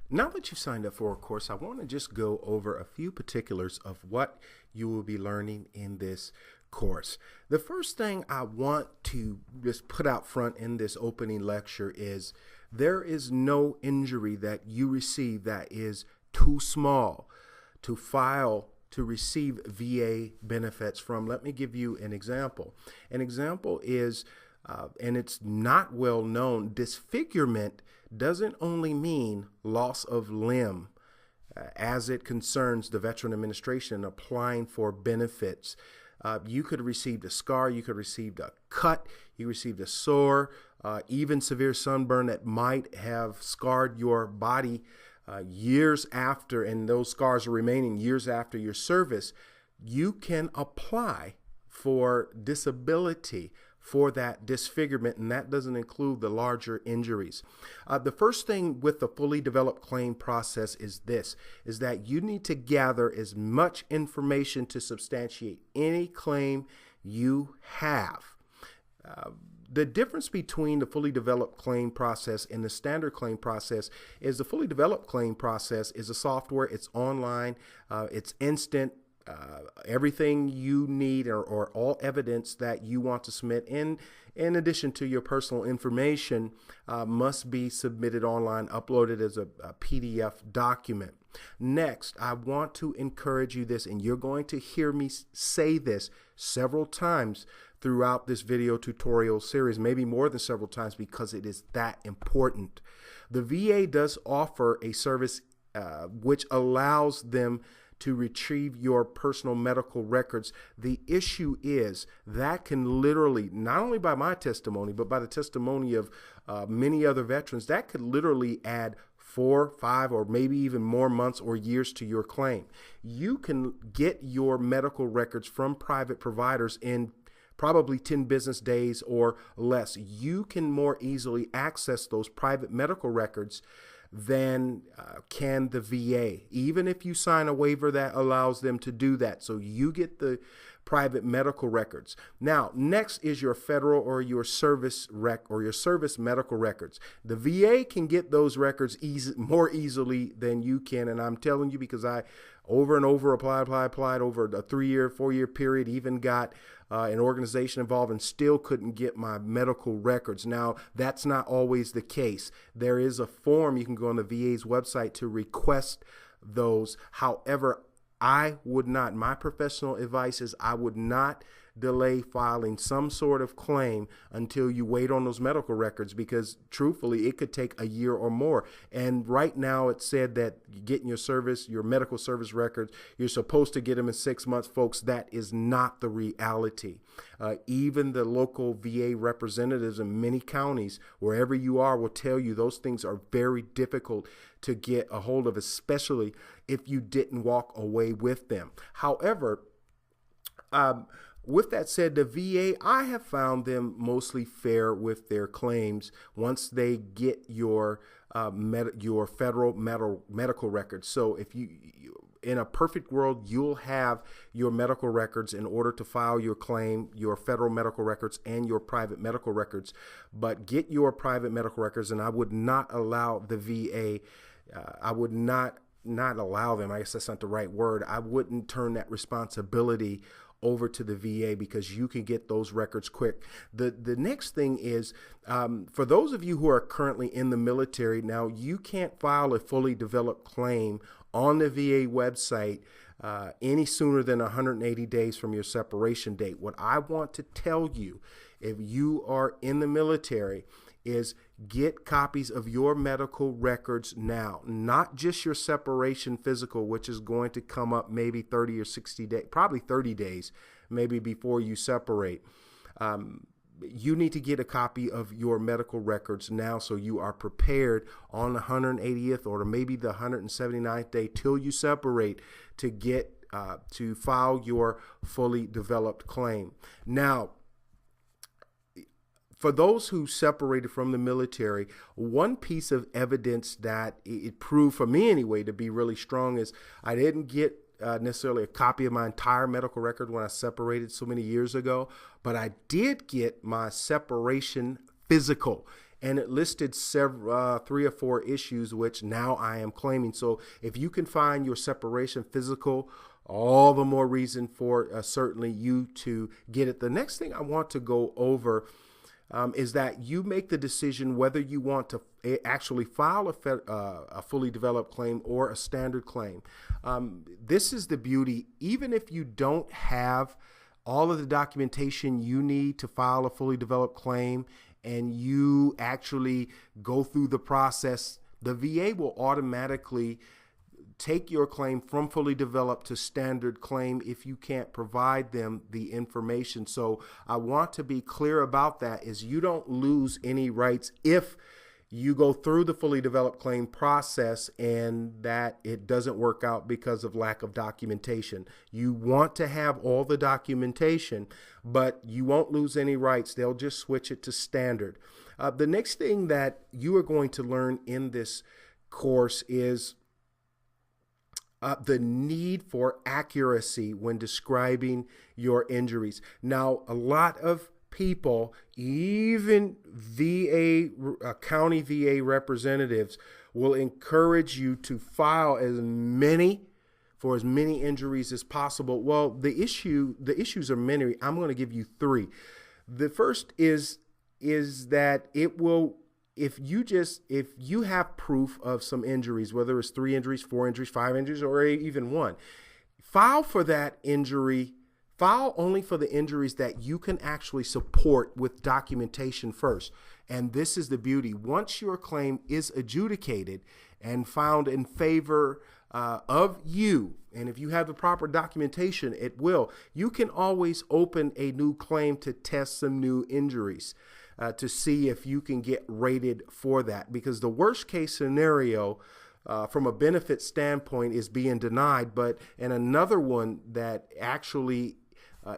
Now that you've signed up for a course, I want to just go over a few particulars of what you will be learning in this course. The first thing I want to just put out front in this opening lecture is there is no injury that you receive that is too small to file to receive VA benefits from. Let me give you an example. An example is, and it's not well known, disfigurement doesn't only mean loss of limb as it concerns the Veteran Administration applying for benefits. You could have received a scar, you could have received a cut, you received a sore, even severe sunburn that might have scarred your body years after, and those scars are remaining years after your service. You can apply for disability for that disfigurement, and that doesn't include the larger injuries. The first thing with the fully developed claim process is that you need to gather as much information to substantiate any claim you have. The difference between the fully developed claim process and the standard claim process is the fully developed claim process is a software, it's online, it's instant. Everything you need or all evidence that you want to submit in addition to your personal information must be submitted online, uploaded as a PDF document. Next, I want to encourage you this, and you're going to hear me say this several times throughout this video tutorial series, maybe more than several times, because it is that important. The VA does offer a service which allows them to retrieve your personal medical records. The issue is that can literally, not only by my testimony, but by the testimony of many other veterans, that could literally add 4, 5, or maybe even more months or years to your claim. You can get your medical records from private providers in probably 10 business days or less. You can more easily access those private medical records than can the VA, even if you sign a waiver that allows them to do that. So you get the private medical records. Now, next is your federal or your service medical records. The VA can get those records more easily than you can, and I'm telling you because I over and over applied over a 3-year, 4-year period, even got an organization involved and still couldn't get my medical records. Now, that's not always the case. There is a form you can go on the VA's website to request those. However, I would not, my professional advice is I would not delay filing some sort of claim until you wait on those medical records, because truthfully it could take a year or more. And right now it said that getting your medical service records, you're supposed to get them in 6 months. Folks, that is not the reality. Even the local VA representatives in many counties, wherever you are, will tell you those things are very difficult to get a hold of, especially if you didn't walk away with them. However, with that said, the VA, I have found them mostly fair with their claims once they get your federal medical records. So if you in a perfect world, you'll have your medical records in order to file your claim, your federal medical records and your private medical records. But get your private medical records, and I would not allow the VA, I would not allow them, I guess that's not the right word, I wouldn't turn that responsibility over to the VA because you can get those records quick. The next thing is, for those of you who are currently in the military, now you can't file a fully developed claim on the VA website any sooner than 180 days from your separation date. What I want to tell you, if you are in the military, is get copies of your medical records now, not just your separation physical, which is going to come up maybe 30 or 60 days, probably 30 days, maybe before you separate. You need to get a copy of your medical records now so you are prepared on the 180th or maybe the 179th day till you separate to get to file your fully developed claim. Now, for those who separated from the military, one piece of evidence that it proved for me anyway to be really strong is I didn't get necessarily a copy of my entire medical record when I separated so many years ago, but I did get my separation physical. and it listed several, 3 or 4 issues, which now I am claiming. So if you can find your separation physical, all the more reason for certainly you to get it. The next thing I want to go over is that you make the decision whether you want to actually file a fully developed claim or a standard claim. This is the beauty. Even if you don't have all of the documentation you need to file a fully developed claim, and you actually go through the process, the VA will automatically take your claim from fully developed to standard claim if you can't provide them the information. So I want to be clear about that, is you don't lose any rights if you go through the fully developed claim process and that it doesn't work out because of lack of documentation. You want to have all the documentation, but you won't lose any rights. They'll just switch it to standard. The next thing that you are going to learn in this course is the need for accuracy when describing your injuries. Now, a lot of people, even VA, county VA representatives, will encourage you to file as many injuries as possible. Well, the issues are many. I'm going to give you 3. The first is that it will, if you have proof of some injuries, whether it's 3 injuries, 4 injuries, 5 injuries, or even 1, file for that injury. File only for the injuries that you can actually support with documentation first. And this is the beauty. Once your claim is adjudicated and found in favor of you, and if you have the proper documentation, it will, you can always open a new claim to test some new injuries to see if you can get rated for that. Because the worst case scenario from a benefit standpoint is being denied, but and another one that actually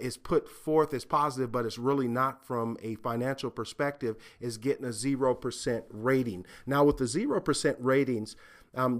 is put forth as positive, but it's really not from a financial perspective, is getting a 0% rating. Now, with the 0% ratings,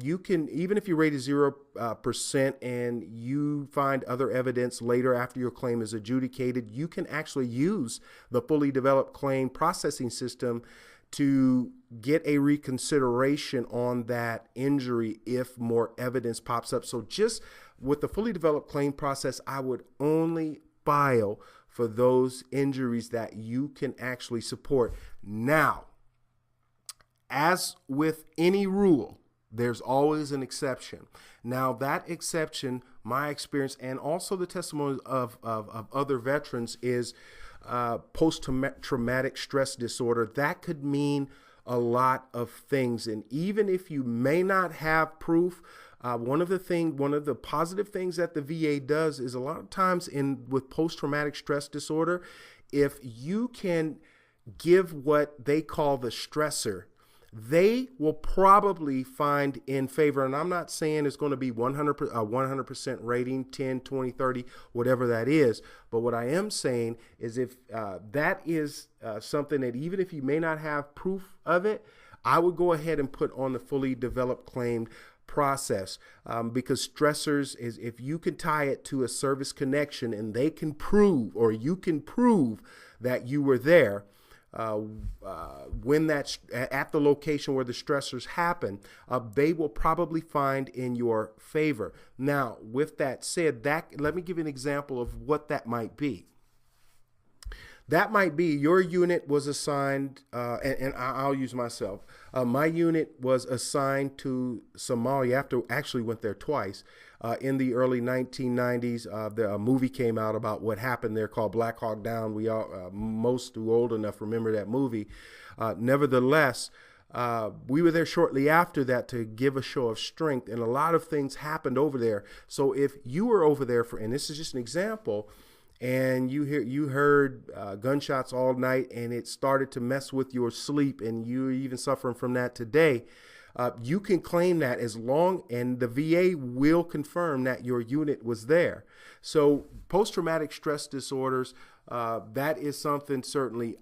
you can, even if you rate 0% and you find other evidence later after your claim is adjudicated, you can actually use the fully developed claim processing system to get a reconsideration on that injury if more evidence pops up. So just with the fully developed claim process, I would only file for those injuries that you can actually support. Now, as with any rule, there's always an exception. Now, that exception, my experience, and also the testimony of other veterans, is post-traumatic stress disorder. That could mean a lot of things. And even if you may not have proof, one of the positive things that the VA does is a lot of times with post-traumatic stress disorder, if you can give what they call the stressor, they will probably find in favor. And I'm not saying it's going to be 100% rating, 10, 20, 30, whatever that is. But what I am saying is if that is something that even if you may not have proof of it, I would go ahead and put on the fully developed claim process because stressors is, if you can tie it to a service connection and they can prove, or you can prove that you were there when that's at the location where the stressors happen, they will probably find in your favor. Now, with that said, let me give you an example of what that might be. That might be your unit was assigned, and I'll use myself. My unit was assigned to Somalia after actually went there twice. In the early 1990s, a movie came out about what happened there called Black Hawk Down. We all, most who are old enough remember that movie. Nevertheless, we were there shortly after that to give a show of strength, and a lot of things happened over there. So if you were over there and this is just an example, and you heard gunshots all night and it started to mess with your sleep and you're even suffering from that today, you can claim that and the VA will confirm that your unit was there. So post-traumatic stress disorders, that is something certainly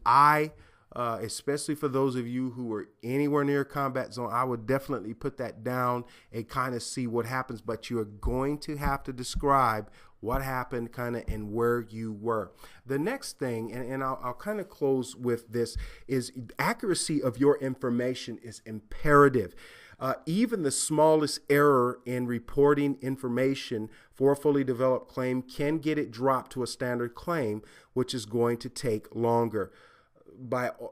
especially for those of you who are anywhere near a combat zone, I would definitely put that down and kind of see what happens. But you're going to have to describe what happened, kind of, and where you were. The next thing, and I'll kind of close with this, is accuracy of your information is imperative. Even the smallest error in reporting information for a fully developed claim can get it dropped to a standard claim, which is going to take longer.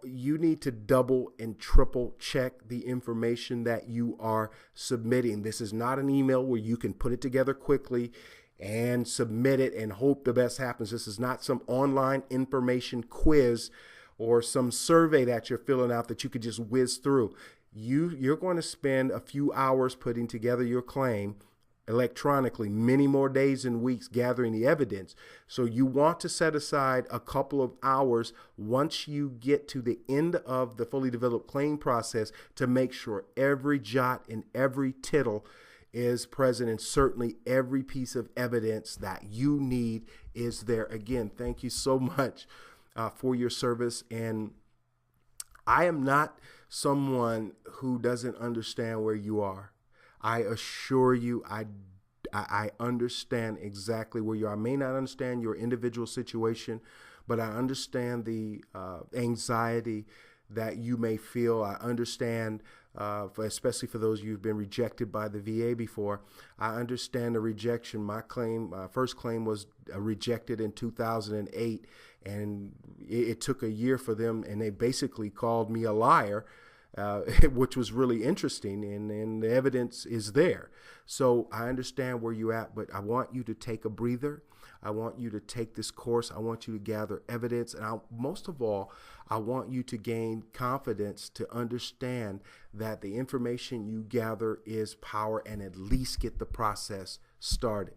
You need to double and triple check the information that you are submitting. This is not an email where you can put it together quickly and submit it and hope the best happens. This is not some online information quiz or some survey that you're filling out that you could just whiz through. You're going to spend a few hours putting together your claim electronically, many more days and weeks gathering the evidence. So you want to set aside a couple of hours once you get to the end of the fully developed claim process to make sure every jot and every tittle is present, and certainly every piece of evidence that you need is there. Again, thank you so much for your service. And I am not someone who doesn't understand where you are. I assure you, I understand exactly where you are. I may not understand your individual situation, but I understand the anxiety that you may feel. I understand, especially for those you've been rejected by the VA before. I understand the rejection. My first claim was rejected in 2008, and it took a year for them, and they basically called me a liar. Which was really interesting, and the evidence is there. So I understand where you're at, but I want you to take a breather. I want you to take this course. I want you to gather evidence. And most of all, I want you to gain confidence to understand that the information you gather is power, and at least get the process started.